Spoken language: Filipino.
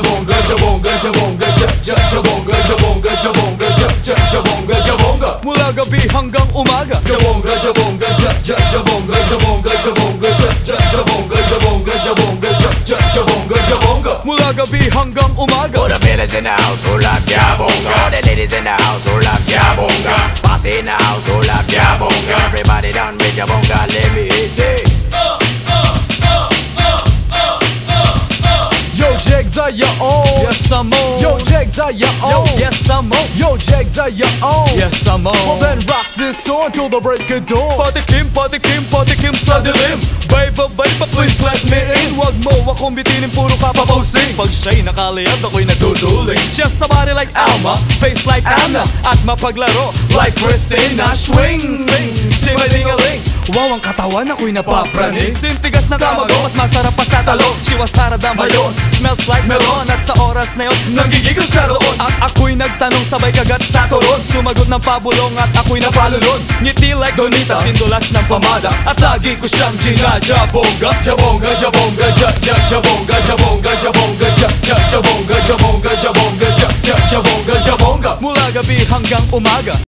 jabonga, jabonga, jabonga, jabonga, jabonga, jabonga, jabonga, jabonga. Mula gabi hanggang umaga. Jabonga, jabonga, jabonga, jabonga, jabonga, jabonga, jabonga, jabonga, jabonga, jabonga. Mula gabi hanggang umaga. All the fellas in the house who love jabonga. All the ladies in the house who love jabonga. Bossy in the house who love jabonga. Everybody down with jabonga, let me see. Yo, Jegs are your own. Yes, I'm on. Yo, Jegs are your own. Yes, I'm on. Yo, Jegs are your own. Yes, I'm on. Well then rock this song till the break of dawn. Patikim, patikim, patikim sa dilim. Baby, baby, please let me in. Wag mo akong bitinin, puro ka papausing. Pag siya'y nakalayad, ako'y naduduling. Just a body like Alma, face like Anna, at mapaglaro like Christina. Swing, sing, simalingaling. Wow, ang katawan ako'y napapraning. Sintigas na kamago, mas masarap pa sa talo. Siwasara damayon, smells like melon. At sa oras na yun, nanggigigil siya roon. At ako'y nagtanong, sabay kagat sa turon. Sumagot ng pabulong at ako'y napalulon. Ngiti like Donita, sindulas ng pamada. At lagi ko siyang ginajabonga. Jabonga, jabonga, jabonga, jabonga, jabonga, jabonga, jabonga, jabonga, jabonga, jabonga. Mula gabi hanggang umaga.